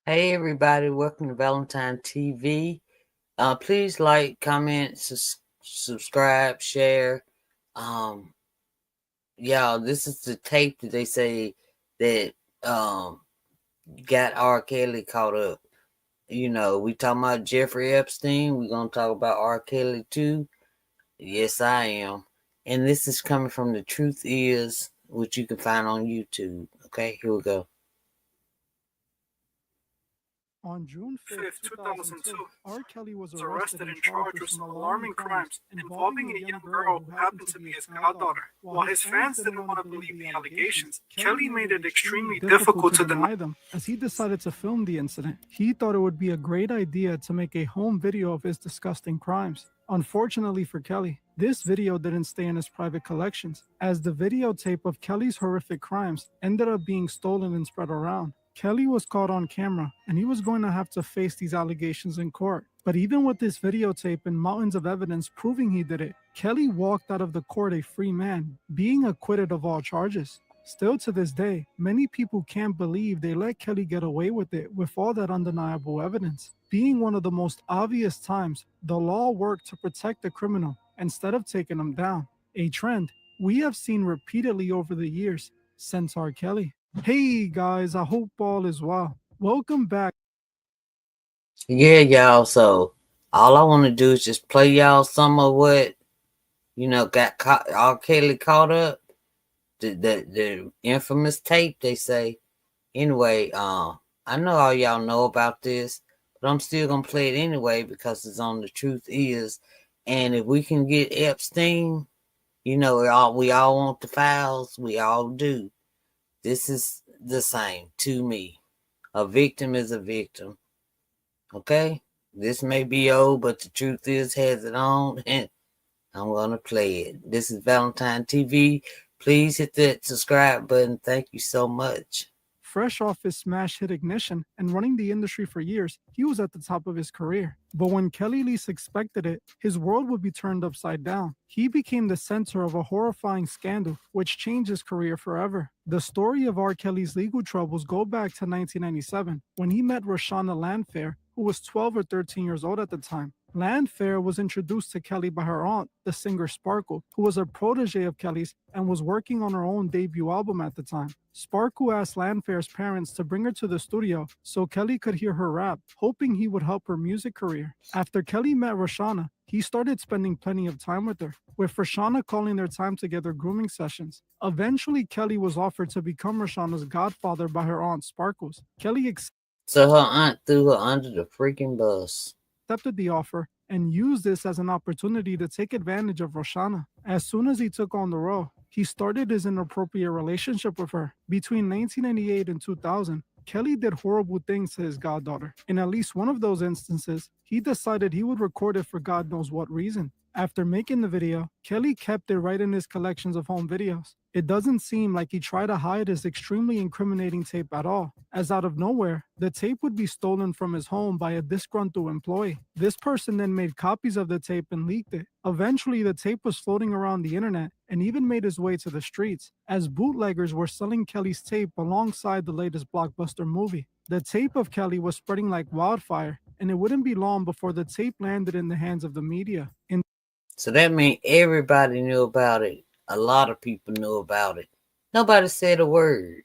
Hey everybody, welcome to Valentine TV. Please like, comment, subscribe, share. Um, this is the tape that they say that got R. Kelly caught up. We talking about Jeffrey Epstein. We're gonna talk about R. Kelly too. Yes, I am. And this is coming from The Truth Is, which you can find on YouTube. Okay, here we go. On June 5th, 5th, 2002, 2002, R. Kelly was was arrested arrested and and charged charged with with some some alarming alarming crimes crimes involving involving a a young young girl girl who who happened happened to to be be his his goddaughter. goddaughter. While While his his fans fans didn't didn't want to want to believe believe the the allegations, allegations, Kelly Kelly made made it it extremely extremely difficult difficult to to deny. deny them as he decided to film the incident. He thought it would be a great idea to make a home video of his disgusting crimes. Unfortunately for Kelly, this video didn't stay in his private collections, as the videotape of Kelly's horrific crimes ended up being stolen and spread around. Kelly was caught on camera, and he was going to have to face these allegations in court. But even with this videotape and mountains of evidence proving he did it, Kelly walked out of the court a free man, being acquitted of all charges. Still to this day, many people can't believe they let Kelly get away with it with all that undeniable evidence. Being one of the most obvious times the law worked to protect the criminal instead of taking him down, a trend we have seen repeatedly over the years since R. Kelly. Hey guys, I hope all is well. Welcome back. Yeah, y'all. So all I want to do is just play y'all some of what got caught. R. Kelly caught up. The infamous tape. They say. Anyway, I know all y'all know about this, but I'm still gonna play it anyway because it's on The Truth Is, and if we can get Epstein, we all want the files. We all do. This is the same to me. A victim is a victim. Okay? This may be old, but The Truth Is has it on, and I'm going to play it. This is Valentine TV. Please hit that subscribe button. Thank you so much. Fresh off his smash hit Ignition and running the industry for years, he was at the top of his career. But when Kelly least expected it, his world would be turned upside down. He became the center of a horrifying scandal, which changed his career forever. The story of R. Kelly's legal troubles go back to 1997, when he met Roshana Landfair, who was 12 or 13 years old at the time. Landfair was introduced to Kelly by her aunt, the singer Sparkle, who was a protege of Kelly's and was working on her own debut album at the time. Sparkle asked Landfair's parents to bring her to the studio so Kelly could hear her rap, hoping he would help her music career. After Kelly met Roshana, he started spending plenty of time with her, with Roshana calling their time together grooming sessions. Eventually, Kelly was offered to become Roshana's godfather by her aunt Sparkles. Kelly So her aunt threw her under the freaking bus. accepted the offer and used this as an opportunity to take advantage of Roshana. As soon as he took on the role, he started his inappropriate relationship with her. Between 1998 and 2000, Kelly did horrible things to his goddaughter. In at least one of those instances, he decided he would record it for God knows what reason. After making the video, Kelly kept it right in his collections of home videos. It doesn't seem like he tried to hide his extremely incriminating tape at all, as out of nowhere, the tape would be stolen from his home by a disgruntled employee. This person then made copies of the tape and leaked it. Eventually, the tape was floating around the internet and even made its way to the streets, as bootleggers were selling Kelly's tape alongside the latest blockbuster movie. The tape of Kelly was spreading like wildfire, and it wouldn't be long before the tape landed in the hands of the media. So that means everybody knew about it. A lot of people knew about it. Nobody said a word.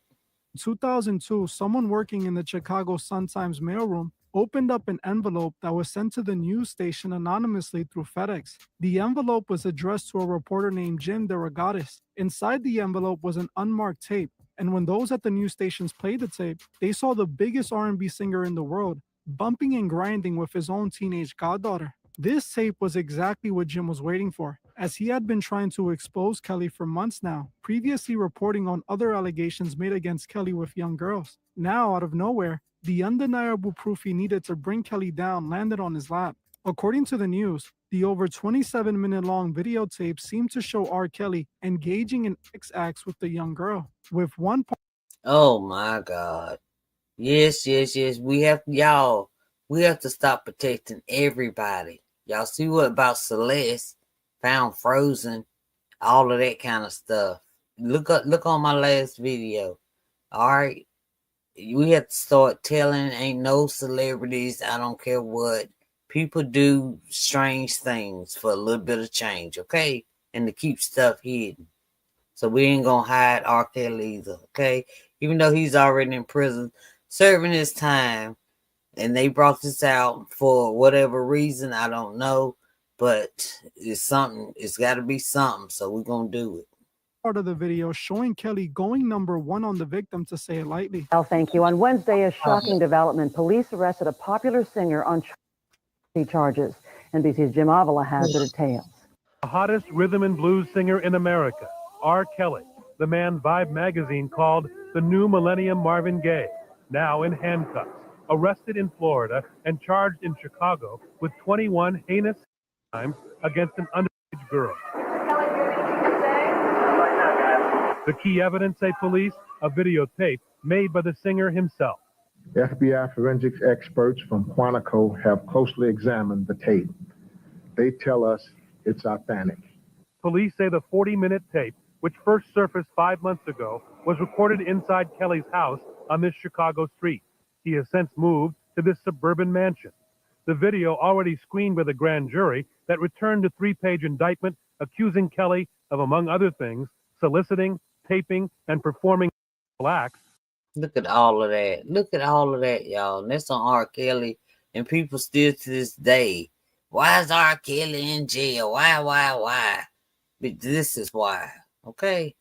2002, someone working in the Chicago Sun-Times mailroom opened up an envelope that was sent to the news station anonymously through FedEx. The envelope was addressed to a reporter named Jim DeRogatis. Inside the envelope was an unmarked tape, and when those at the news stations played the tape, they saw the biggest R&B singer in the world bumping and grinding with his own teenage goddaughter. This tape was exactly what Jim was waiting for, as he had been trying to expose Kelly for months now, previously reporting on other allegations made against Kelly with young girls. Now, out of nowhere, the undeniable proof he needed to bring Kelly down landed on his lap. According to the news, the over 27-minute long videotape seemed to show R. Kelly engaging in sex acts with the young girl, with one part. Oh my God. Yes, yes, yes. We have to stop protecting everybody. Y'all see what about Celeste? Found frozen, all of that kind of stuff. Look on my last video. All right. we have to start telling. Ain't no celebrities, I don't care what. People do strange things for a little bit of change, okay? And to keep stuff hidden. So we ain't gonna hide R. Kelly either, okay? Even though he's already in prison serving his time, and they brought this out for whatever reason, I don't know, but it's something. It's got to be something. So we're gonna do it. Part of the video showing Kelly going #1 on the victim, to say it lightly. Well, thank you. On Wednesday, a shocking development. Police arrested a popular singer on charges. NBC's Jim Avila has the details. The hottest rhythm and blues singer in America, R. Kelly, the man Vibe magazine called the new millennium Marvin Gaye, now in handcuffs, arrested in Florida and charged in Chicago with 21 heinous crimes against an underage girl. The key evidence, say police, a videotape made by the singer himself. FBI forensics experts from Quantico have closely examined the tape. They tell us it's authentic. Police say the 40-minute tape, which first surfaced 5 months ago, was recorded inside Kelly's house on this Chicago street. He has since moved to this suburban mansion. The video already screened by the grand jury that returned a 3-page indictment accusing Kelly of, among other things, soliciting, taping, and performing acts. Look at all of that. Look at all of that, y'all. And that's on R. Kelly. And people still to this day, why is R. Kelly in jail? Why? But this is why. Okay?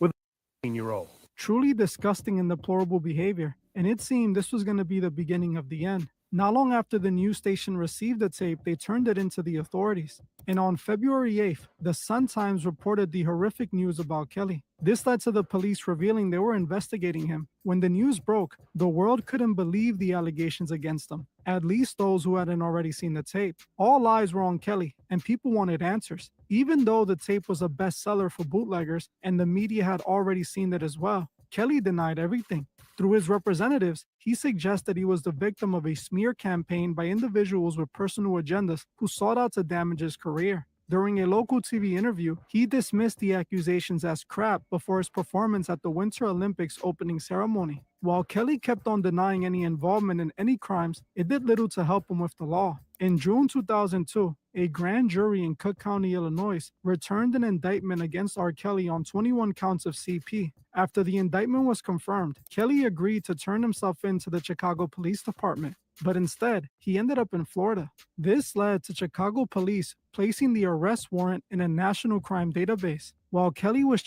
With a 18-year-old. Truly disgusting and deplorable behavior. And it seemed this was going to be the beginning of the end. Not long after the news station received the tape, they turned it into the authorities. And on February 8th, the Sun-Times reported the horrific news about Kelly. This led to the police revealing they were investigating him. When the news broke, the world couldn't believe the allegations against him, at least those who hadn't already seen the tape. All eyes were on Kelly, and people wanted answers. Even though the tape was a bestseller for bootleggers and the media had already seen it as well, Kelly denied everything. Through his representatives, he suggested he was the victim of a smear campaign by individuals with personal agendas who sought out to damage his career. During a local TV interview, he dismissed the accusations as crap before his performance at the Winter Olympics opening ceremony. While Kelly kept on denying any involvement in any crimes, it did little to help him with the law. In June 2002, a grand jury in Cook County, Illinois, returned an indictment against R. Kelly on 21 counts of CP. After the indictment was confirmed, Kelly agreed to turn himself in to the Chicago Police Department. But instead, he ended up in Florida. This led to Chicago police placing the arrest warrant in a national crime database. While Kelly was...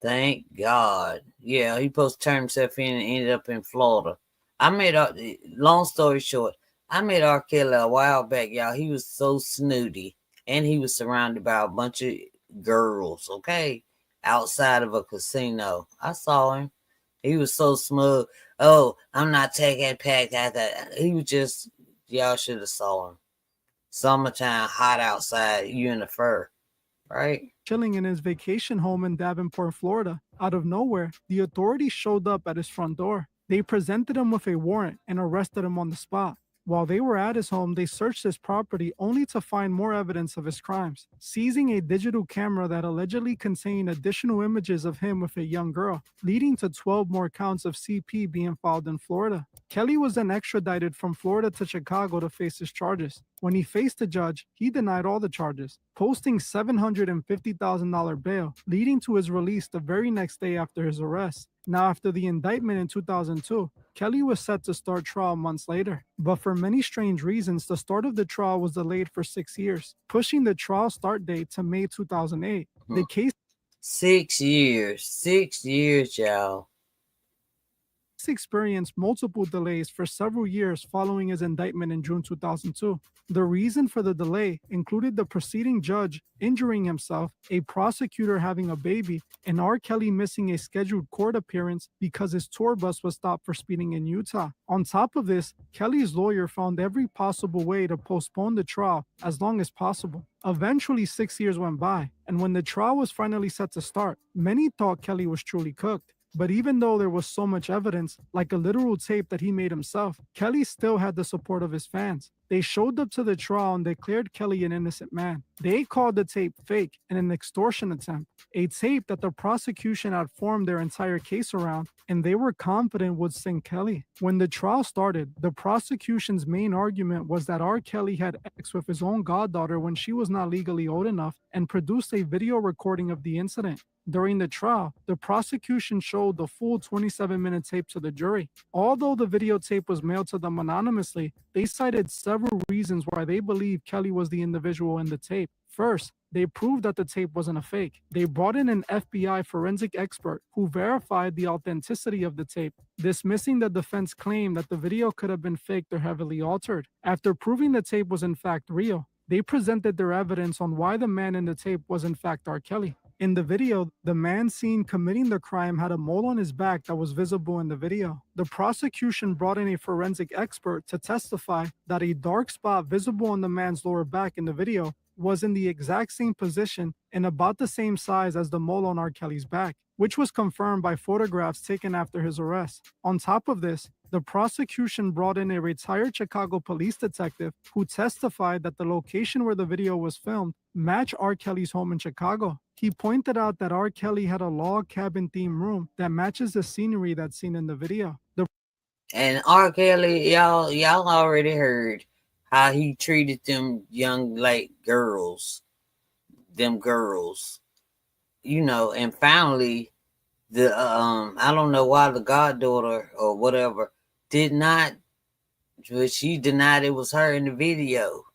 Thank God. Yeah, he supposed to turn himself in and ended up in Florida. Long story short, I met R. Kelly a while back, y'all. He was so snooty. And he was surrounded by a bunch of girls, okay? Outside of a casino. I saw him. He was so smug. Oh, I'm not taking pack out that. He was just, y'all should have saw him. Summertime, hot outside, you in the fur, right? Chilling in his vacation home in Davenport, Florida. Out of nowhere, the authorities showed up at his front door. They presented him with a warrant and arrested him on the spot. While they were at his home, they searched his property only to find more evidence of his crimes, seizing a digital camera that allegedly contained additional images of him with a young girl, leading to 12 more counts of CP being filed in Florida. Kelly was then extradited from Florida to Chicago to face his charges. When he faced the judge, he denied all the charges, posting $750,000 bail, leading to his release the very next day after his arrest. Now, after the indictment in 2002, Kelly was set to start trial months later. But for many strange reasons, the start of the trial was delayed for 6 years, pushing the trial start date to May 2008. The case 6 years. 6 years, y'all. experienced multiple delays for several years following his indictment in June 2002. The reason for the delay included the preceding judge injuring himself, a prosecutor having a baby, and R. Kelly missing a scheduled court appearance because his tour bus was stopped for speeding in Utah. On top of this, Kelly's lawyer found every possible way to postpone the trial as long as possible. Eventually, 6 years went by, and when the trial was finally set to start, many thought Kelly was truly cooked. But even though there was so much evidence, like a literal tape that he made himself, Kelly still had the support of his fans. They showed up to the trial and declared Kelly an innocent man. They called the tape fake and an extortion attempt, a tape that the prosecution had formed their entire case around, and they were confident would sink Kelly. When the trial started, the prosecution's main argument was that R. Kelly had sex with his own goddaughter when she was not legally old enough and produced a video recording of the incident. During the trial, the prosecution showed the full 27-minute tape to the jury. Although the videotape was mailed to them anonymously, they cited several reasons why they believe Kelly was the individual in the tape. First, they proved that the tape wasn't a fake. They brought in an FBI forensic expert who verified the authenticity of the tape, dismissing the defense claim that the video could have been faked or heavily altered. After proving the tape was in fact real, they presented their evidence on why the man in the tape was in fact R. Kelly. In the video, the man seen committing the crime had a mole on his back that was visible in the video. The prosecution brought in a forensic expert to testify that a dark spot visible on the man's lower back in the video was in the exact same position and about the same size as the mole on R. Kelly's back, which was confirmed by photographs taken after his arrest. On top of this, the prosecution brought in a retired Chicago police detective who testified that the location where the video was filmed matched R. Kelly's home in Chicago. He pointed out that R. Kelly had a log cabin themed room that matches the scenery that's seen in the video. And R. Kelly, y'all already heard how he treated them young girls, and finally the I don't know why the goddaughter or whatever did not, but she denied it was her in the video,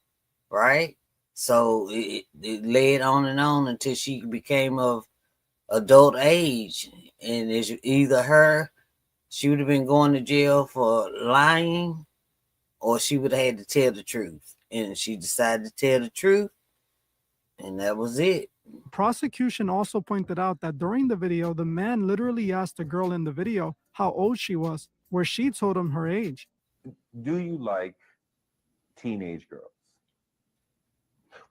right? So it led on and on until she became of adult age, and it's either her, she would have been going to jail for lying, or she would have had to tell the truth. And she decided to tell the truth, and that was it. Prosecution also pointed out that during the video, the man literally asked the girl in the video how old she was, where she told him her age. Do you like teenage girls?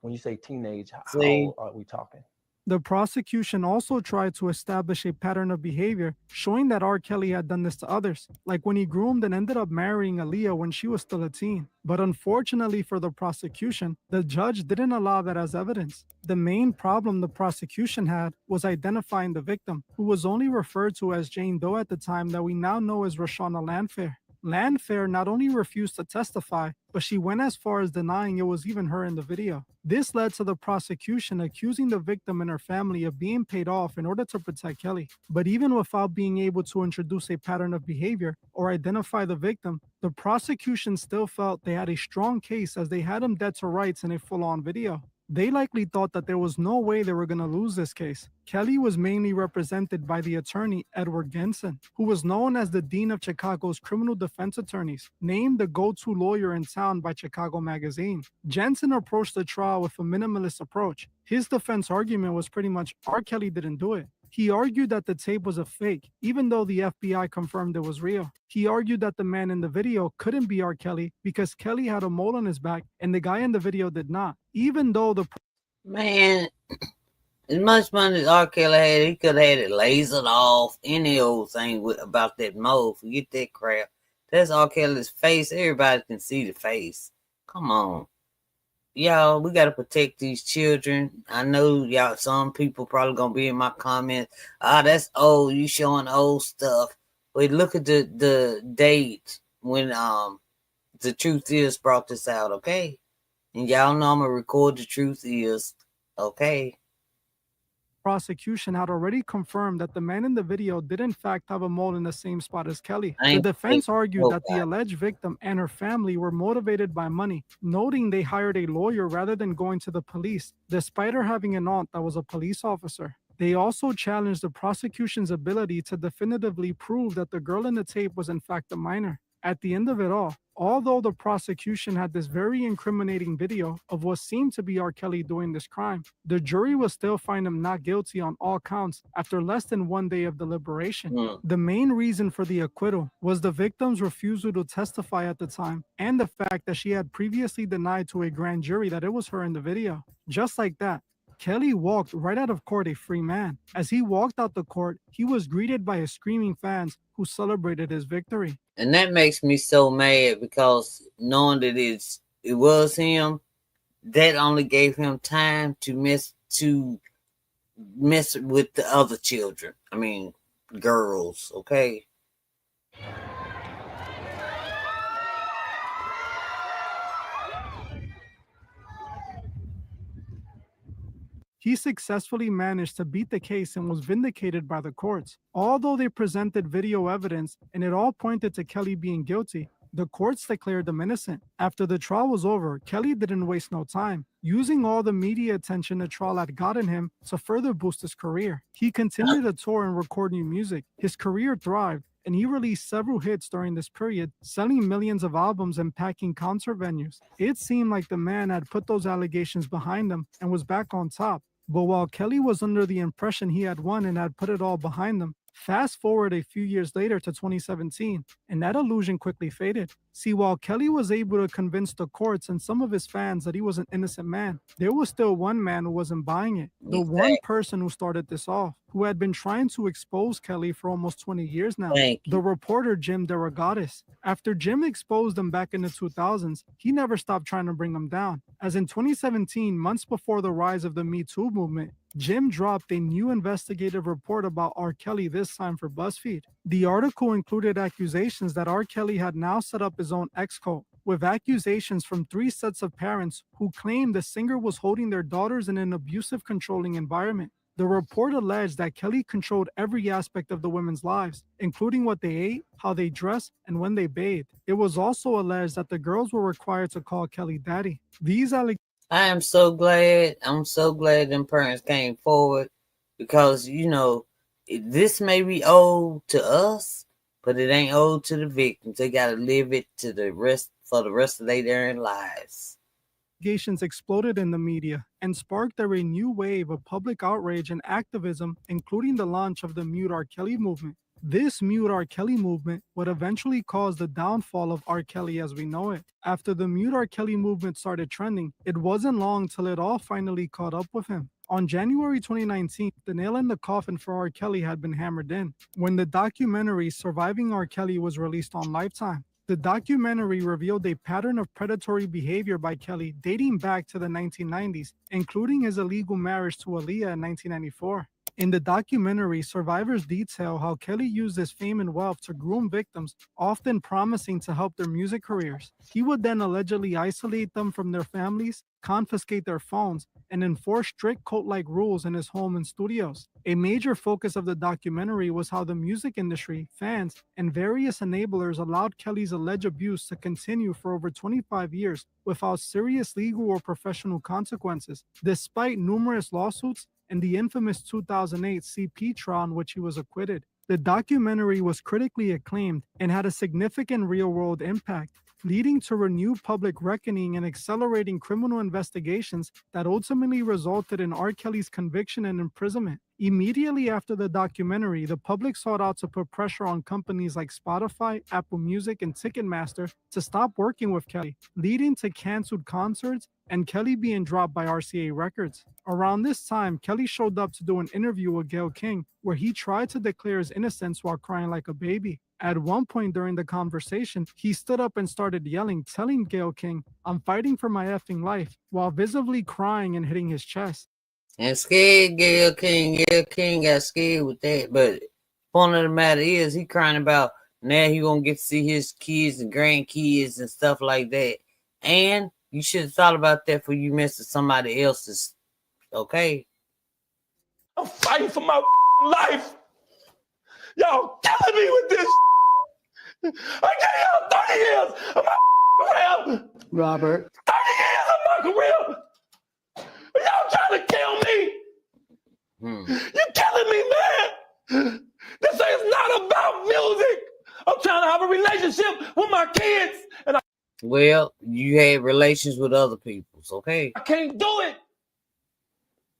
When you say teenage, how old are we talking? The prosecution also tried to establish a pattern of behavior, showing that R. Kelly had done this to others, like when he groomed and ended up marrying Aaliyah when she was still a teen. But unfortunately for the prosecution, the judge didn't allow that as evidence. The main problem the prosecution had was identifying the victim, who was only referred to as Jane Doe at the time that we now know as Roshana Landfair. Landfair not only refused to testify, but she went as far as denying it was even her in the video. This led to the prosecution accusing the victim and her family of being paid off in order to protect Kelly. But even without being able to introduce a pattern of behavior or identify the victim, the prosecution still felt they had a strong case as they had him dead to rights in a full-on video. They likely thought that there was no way they were going to lose this case. Kelly was mainly represented by the attorney Edward Genson, who was known as the Dean of Chicago's criminal defense attorneys, named the go-to lawyer in town by Chicago Magazine. Genson approached the trial with a minimalist approach. His defense argument was pretty much R. Kelly didn't do it. He argued that the tape was a fake, even though the FBI confirmed it was real. He argued that the man in the video couldn't be R. Kelly because Kelly had a mole on his back and the guy in the video did not. Even though the man, as much money as R. Kelly had, he could have had it lasered off, any old thing about that mole. Forget that crap. That's R. Kelly's face. Everybody can see the face. Come on. Y'all, we got to protect these children. I know y'all, some people probably going to be in my comments. That's old. You showing old stuff. But look at the date when The Truth Is brought this out, okay? And y'all know I'm going to record The Truth Is, okay? Prosecution had already confirmed that the man in the video did in fact have a mole in the same spot as Kelly. The defense argued that the alleged victim and her family were motivated by money, noting they hired a lawyer rather than going to the police, despite her having an aunt that was a police officer. They also challenged the prosecution's ability to definitively prove that the girl in the tape was in fact a minor. At the end of it all, although the prosecution had this very incriminating video of what seemed to be R. Kelly doing this crime, the jury will still find him not guilty on all counts after less than 1 day of deliberation. The main reason for the acquittal was the victim's refusal to testify at the time and the fact that she had previously denied to a grand jury that it was her in the video. Just like that, Kelly walked right out of court a free man. As he walked out the court, he was greeted by his screaming fans who celebrated his victory. And that makes me so mad because knowing that it was him, that only gave him time to mess with the other children. I mean, girls, okay? He successfully managed to beat the case and was vindicated by the courts. Although they presented video evidence and it all pointed to Kelly being guilty, the courts declared him innocent. After the trial was over, Kelly didn't waste no time, using all the media attention the trial had gotten him to further boost his career. He continued to tour and record new music. His career thrived, and he released several hits during this period, selling millions of albums and packing concert venues. It seemed like the man had put those allegations behind him and was back on top. But while Kelly was under the impression he had won and had put it all behind him, fast forward a few years later to 2017, and that illusion quickly faded. See, while Kelly was able to convince the courts and some of his fans that he was an innocent man, there was still one man who wasn't buying it. The one person who started this off, who had been trying to expose Kelly for almost 20 years now, the reporter Jim DeRogatis. After Jim exposed him back in the 2000s, he never stopped trying to bring him down. As in 2017, months before the rise of the Me Too movement, Jim dropped a new investigative report about R. Kelly, this time for BuzzFeed. The article included accusations that R. Kelly had now set up his own ex-cult, with accusations from 3 sets of parents who claimed the singer was holding their daughters in an abusive, controlling environment. The report alleged that Kelly controlled every aspect of the women's lives, including what they ate, how they dressed, and when they bathed. It was also alleged that the girls were required to call Kelly daddy. These allegations I'm so glad them parents came forward because, this may be owed to us, but it ain't owed to the victims. They got to live it for the rest of their lives. Allegations exploded in the media and sparked a new wave of public outrage and activism, including the launch of the Mute R. Kelly movement. This Mute R. Kelly movement would eventually cause the downfall of R. Kelly as we know it. After the Mute R. Kelly movement started trending, it wasn't long till it all finally caught up with him. On January 2019, the nail in the coffin for R. Kelly had been hammered in when the documentary Surviving R. Kelly was released on Lifetime. The documentary revealed a pattern of predatory behavior by Kelly dating back to the 1990s, including his illegal marriage to Aaliyah in 1994. In the documentary, survivors detail how Kelly used his fame and wealth to groom victims, often promising to help their music careers. He would then allegedly isolate them from their families, confiscate their phones, and enforce strict cult-like rules in his home and studios. A major focus of the documentary was how the music industry, fans, and various enablers allowed Kelly's alleged abuse to continue for over 25 years without serious legal or professional consequences, despite numerous lawsuits and the infamous 2008 CP trial in which he was acquitted. The documentary was critically acclaimed and had a significant real-world impact, leading to renewed public reckoning and accelerating criminal investigations that ultimately resulted in R. Kelly's conviction and imprisonment. Immediately after the documentary, the public sought out to put pressure on companies like Spotify, Apple Music, and Ticketmaster to stop working with Kelly, leading to canceled concerts and Kelly being dropped by RCA Records. Around this time, Kelly showed up to do an interview with Gayle King, where he tried to declare his innocence while crying like a baby. At one point during the conversation, he stood up and started yelling, telling Gayle King, "I'm fighting for my effing life," while visibly crying and hitting his chest. And scared Gayle King got scared with that. But point of the matter is, he crying about now he gonna get to see his kids and grandkids and stuff like that. And you should have thought about that before you messed with somebody else's. Okay. I'm fighting for my life. Y'all killing me with this. I gave y'all 30 years of my career. Robert. 30 years of my career. Y'all trying to kill me. You killing me, man. This is not about music. I'm trying to have a relationship with my kids. And well, you had relations with other people's, okay? I can't do it.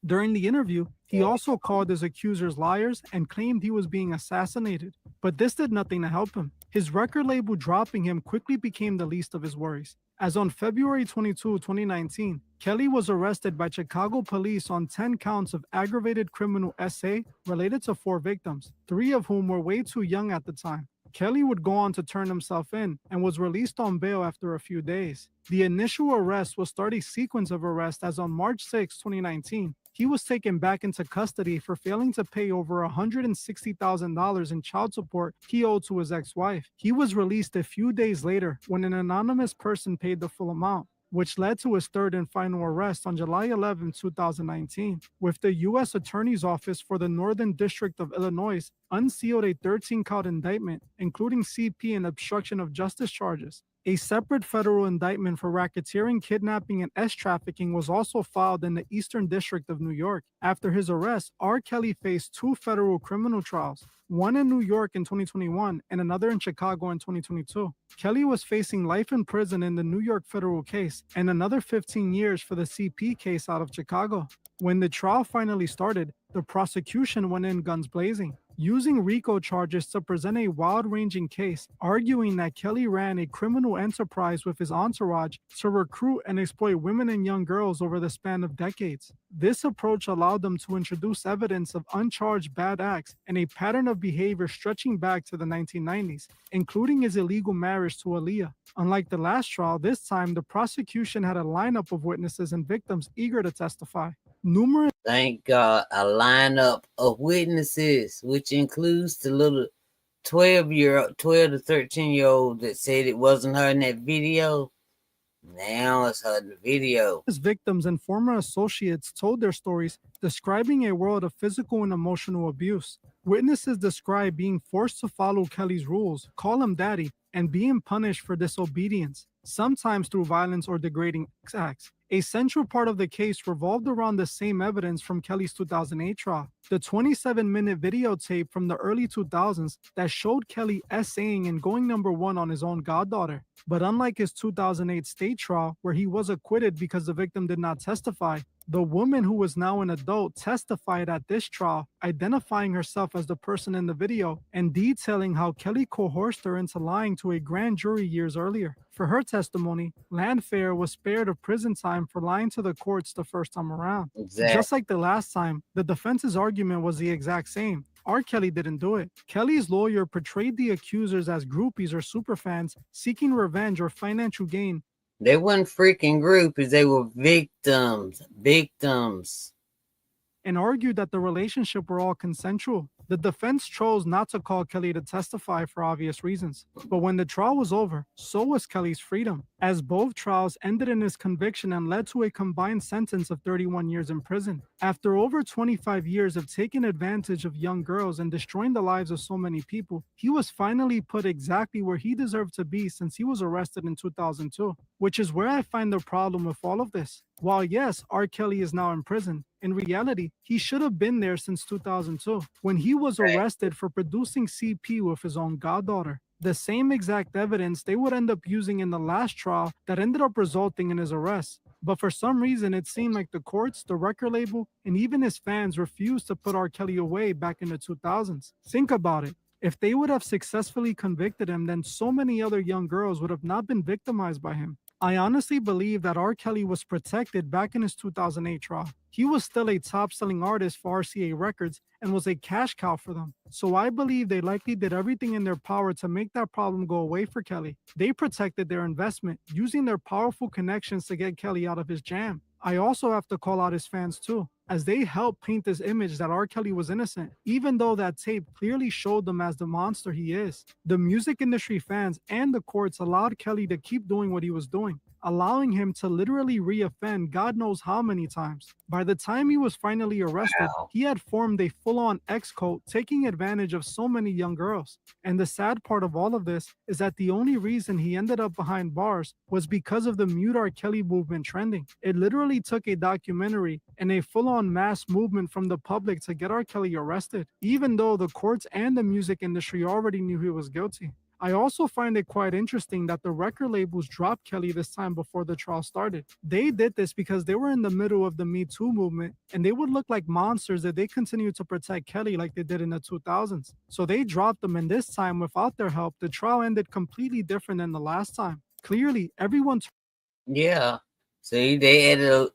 During the interview, he also called his accusers liars and claimed he was being assassinated. But this did nothing to help him. His record label dropping him quickly became the least of his worries, as on February 22, 2019, Kelly was arrested by Chicago police on 10 counts of aggravated criminal SA related to 4 victims, 3 of whom were way too young at the time. Kelly would go on to turn himself in and was released on bail after a few days. The initial arrest will start a sequence of arrests as on March 6, 2019, he was taken back into custody for failing to pay over $160,000 in child support he owed to his ex-wife. He was released a few days later when an anonymous person paid the full amount, which led to his third and final arrest on July 11, 2019, with the U.S. Attorney's Office for the Northern District of Illinois unsealed a 13-count indictment, including CP and obstruction of justice charges. A separate federal indictment for racketeering, kidnapping, and S-trafficking was also filed in the Eastern District of New York. After his arrest, R. Kelly faced 2 federal criminal trials, one in New York in 2021 and another in Chicago in 2022. Kelly was facing life in prison in the New York federal case and another 15 years for the CP case out of Chicago. When the trial finally started, the prosecution went in guns blazing, using RICO charges to present a wide-ranging case, arguing that Kelly ran a criminal enterprise with his entourage to recruit and exploit women and young girls over the span of decades. This approach allowed them to introduce evidence of uncharged bad acts and a pattern of behavior stretching back to the 1990s, including his illegal marriage to Aaliyah. Unlike the last trial, this time the prosecution had a lineup of witnesses and victims eager to testify. Numerous Thank God, a lineup of witnesses, which includes the little 12 to 13-year-old that said it wasn't her in that video. Now it's her in the video. victims and former associates told their stories, describing a world of physical and emotional abuse. Witnesses described being forced to follow Kelly's rules, call him daddy, and being punished for disobedience, sometimes through violence or degrading acts. A central part of the case revolved around the same evidence from Kelly's 2008 trial, the 27-minute videotape from the early 2000s that showed Kelly essaying and going #1 on his own goddaughter. But unlike his 2008 state trial, where he was acquitted because the victim did not testify, the woman, who was now an adult, testified at this trial, identifying herself as the person in the video and detailing how Kelly coerced her into lying to a grand jury years earlier. For her testimony, Landfair was spared of prison time for lying to the courts the first time around. Exactly. Just like the last time, the defense's argument was the exact same. R. Kelly didn't do it. Kelly's lawyer portrayed the accusers as groupies or superfans seeking revenge or financial gain. They weren't freaking groupies, they were victims. And argued that the relationship were all consensual. The defense chose not to call Kelly to testify for obvious reasons. But when the trial was over, so was Kelly's freedom, as both trials ended in his conviction and led to a combined sentence of 31 years in prison. After over 25 years of taking advantage of young girls and destroying the lives of so many people, he was finally put exactly where he deserved to be since he was arrested in 2002, which is where I find the problem with all of this. While yes, R. Kelly is now in prison, in reality, he should have been there since 2002, when he was arrested for producing CP with his own goddaughter. The same exact evidence they would end up using in the last trial that ended up resulting in his arrest. But for some reason, it seemed like the courts, the record label, and even his fans refused to put R. Kelly away back in the 2000s. Think about it. If they would have successfully convicted him, then so many other young girls would have not been victimized by him. I honestly believe that R. Kelly was protected back in his 2008 trial. He was still a top-selling artist for RCA Records and was a cash cow for them. So I believe they likely did everything in their power to make that problem go away for Kelly. They protected their investment, using their powerful connections to get Kelly out of his jam. I also have to call out his fans too, as they helped paint this image that R. Kelly was innocent, even though that tape clearly showed them as the monster he is. The music industry fans and the courts allowed Kelly to keep doing what he was doing, allowing him to literally reoffend God knows how many times. By the time he was finally arrested, he had formed a full-on ex-cult, taking advantage of so many young girls. And the sad part of all of this is that the only reason he ended up behind bars was because of the Mute R. Kelly movement trending. It literally took a documentary and a full-on mass movement from the public to get R. Kelly arrested, even though the courts and the music industry already knew he was guilty. I also find it quite interesting that the record labels dropped Kelly this time before the trial started. They did this because they were in the middle of the Me Too movement, and they would look like monsters if they continued to protect Kelly like they did in the 2000s. So they dropped them, and this time, without their help, the trial ended completely different than the last time. Clearly, everyone Yeah. See, they added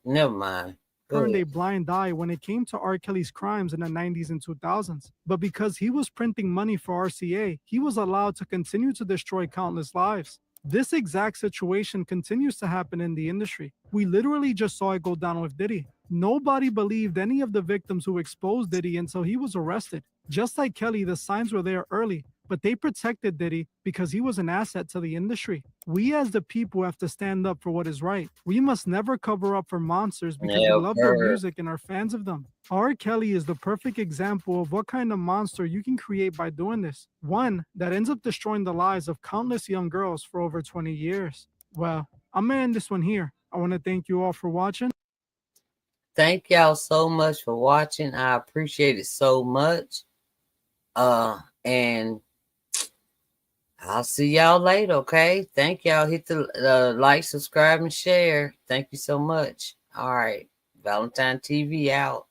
never mind. turned a Good. blind eye when it came to R. Kelly's crimes in the 90s and 2000s. But because he was printing money for RCA, he was allowed to continue to destroy countless lives. This exact situation continues to happen in the industry. We literally just saw it go down with Diddy. Nobody believed any of the victims who exposed Diddy until he was arrested. Just like Kelly, the signs were there early, but they protected Diddy because he was an asset to the industry. We as the people have to stand up for what is right. We must never cover up for monsters because we love their Never. music and are fans of them. R. Kelly is the perfect example of what kind of monster you can create by doing this. One that ends up destroying the lives of countless young girls for over 20 years. Well, I'm gonna end this one here. I want to thank you all for watching. Thank y'all so much for watching. I appreciate it so much. And I'll see y'all later, okay? Thank y'all. Hit the like, subscribe, and share. Thank you so much. All right. Valentine TV out.